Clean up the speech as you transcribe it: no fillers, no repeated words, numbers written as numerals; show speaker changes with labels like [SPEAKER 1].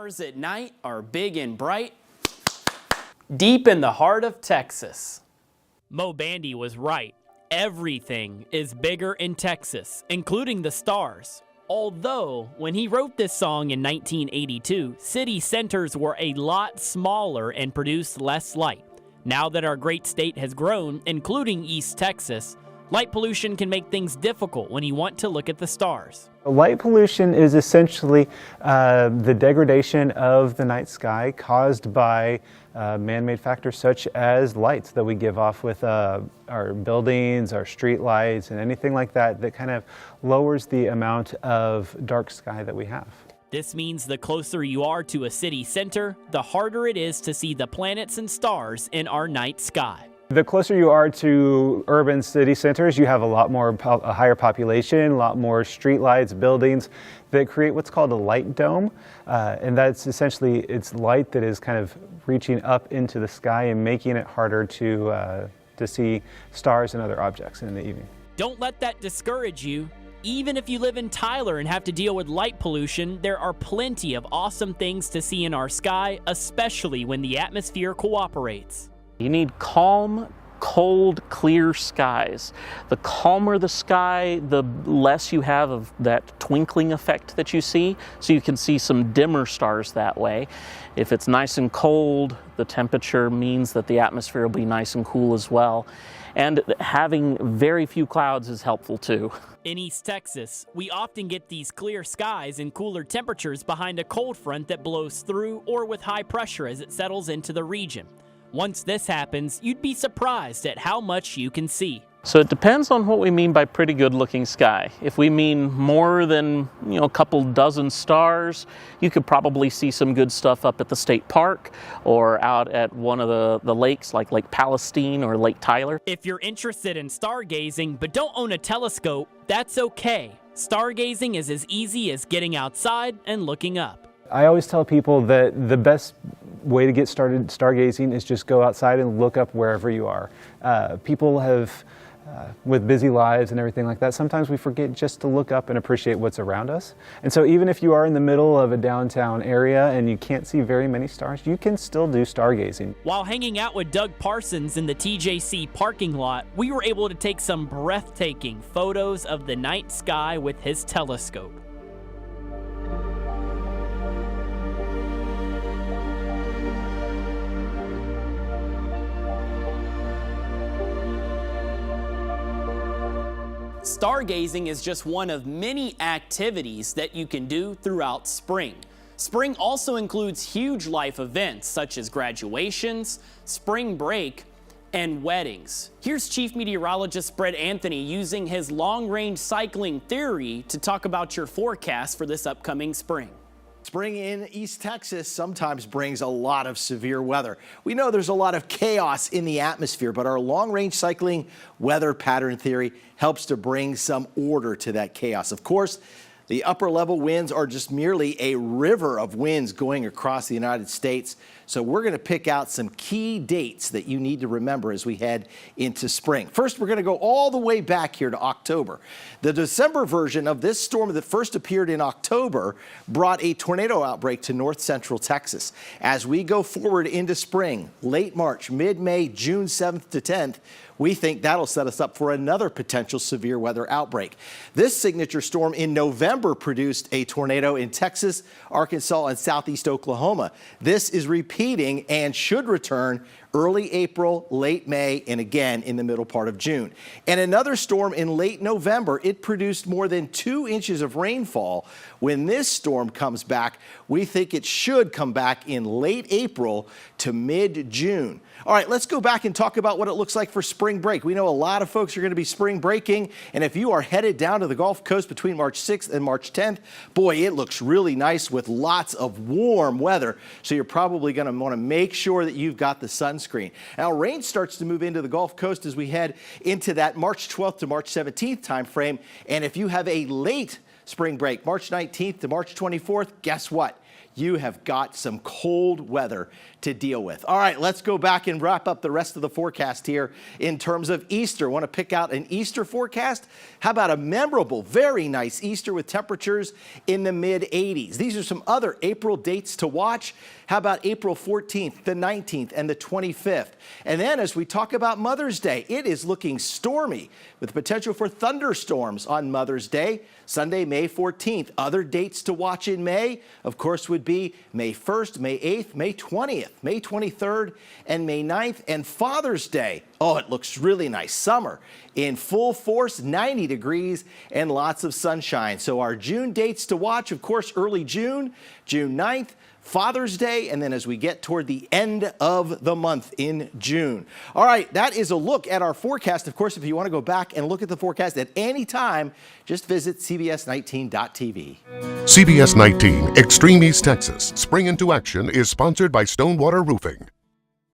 [SPEAKER 1] Stars at night are big and bright, deep in the heart of Texas. Mo Bandy was right. Everything is bigger in Texas, including the stars. Although, when he wrote this song in 1982, city centers were a lot smaller and produced less light. Now that our great state has grown, including East Texas, light pollution can make things difficult when you want to look at the stars.
[SPEAKER 2] Light pollution is essentially the degradation of the night sky caused by man-made factors such as lights that we give off with our buildings, our street lights, and anything like that that kind of lowers the amount of dark sky that we have.
[SPEAKER 1] This means the closer you are to a city center, the harder it is to see the planets and stars in our night sky.
[SPEAKER 2] The closer you are to urban city centers, you have a higher population, a lot more street lights, buildings that create what's called a light dome. And that's essentially, it's light that is kind of reaching up into the sky and making it harder to see stars and other objects in the evening.
[SPEAKER 1] Don't let that discourage you. Even if you live in Tyler and have to deal with light pollution, there are plenty of awesome things to see in our sky, especially when the atmosphere cooperates.
[SPEAKER 3] You need calm, cold, clear skies. The calmer the sky, the less you have of that twinkling effect that you see, so you can see some dimmer stars that way. If it's nice and cold, the temperature means that the atmosphere will be nice and cool as well. And having very few clouds is helpful too.
[SPEAKER 1] In East Texas, we often get these clear skies and cooler temperatures behind a cold front that blows through or with high pressure as it settles into the region. Once this happens, you'd be surprised at how much you can see.
[SPEAKER 3] So it depends on what we mean by pretty good looking sky. If we mean more than, a couple dozen stars, you could probably see some good stuff up at the state park or out at one of the lakes like Lake Palestine or Lake Tyler.
[SPEAKER 1] If you're interested in stargazing but don't own a telescope, that's okay. Stargazing is as easy as getting outside and looking up.
[SPEAKER 2] I always tell people that the best way to get started stargazing is just go outside and look up wherever you are. People have, with busy lives and everything like that, sometimes we forget just to look up and appreciate what's around us. And so even if you are in the middle of a downtown area and you can't see very many stars, you can still do stargazing.
[SPEAKER 1] While hanging out with Doug Parsons in the TJC parking lot, we were able to take some breathtaking photos of the night sky with his telescope. Stargazing is just one of many activities that you can do throughout spring. Spring also includes huge life events such as graduations, spring break, and weddings. Here's Chief Meteorologist Brett Anthony using his long-range cycling theory to talk about your forecast for this upcoming spring.
[SPEAKER 4] Spring in East Texas sometimes brings a lot of severe weather. We know there's a lot of chaos in the atmosphere, but our long-range cycling weather pattern theory helps to bring some order to that chaos. Of course, the upper level winds are just merely a river of winds going across the United States. So we're going to pick out some key dates that you need to remember as we head into spring. First, we're going to go all the way back here to October. The December version of this storm that first appeared in October brought a tornado outbreak to north central Texas. As we go forward into spring, late March, mid-May, June 7th to 10th, we think that'll set us up for another potential severe weather outbreak. This signature storm in November produced a tornado in Texas, Arkansas, and southeast Oklahoma. This is repeating and should return early April, late May, and again in the middle part of June. And another storm in late November, it produced more than 2 inches of rainfall. When this storm comes back, we think it should come back in late April to mid-June. All right, let's go back and talk about what it looks like for spring break. We know a lot of folks are going to be spring breaking, and if you are headed down to the Gulf Coast between March 6th and March 10th, boy, it looks really nice with lots of warm weather, so you're probably going to want to make sure that you've got the sunscreen. Now, rain starts to move into the Gulf Coast as we head into that March 12th to March 17th time frame, and if you have a late spring break, March 19th to March 24th, guess what? you have got some cold weather to deal with. All right, let's go back and wrap up the rest of the forecast here in terms of Easter. Want to pick out an Easter forecast? How about a memorable, very nice Easter with temperatures in the mid-80s? These are some other April dates to watch. How about April 14th, the 19th, and the 25th? And then as we talk about Mother's Day, it is looking stormy with potential for thunderstorms on Mother's Day, Sunday, May 14th. Other dates to watch in May, of course, would be May 1st, May 8th, May 20th, May 23rd, and May 9th. And Father's Day, oh, it looks really nice. Summer in full force, 90 degrees and lots of sunshine. So our June dates to watch, of course, early June, June 9th, Father's Day, and then as we get toward the end of the month in June. All right, that is a look at our forecast. Of course, if you want to go back and look at the forecast at any time, just visit CBS19.tv.
[SPEAKER 5] CBS 19, Extreme East Texas, Spring into Action is sponsored by Stonewater Roofing.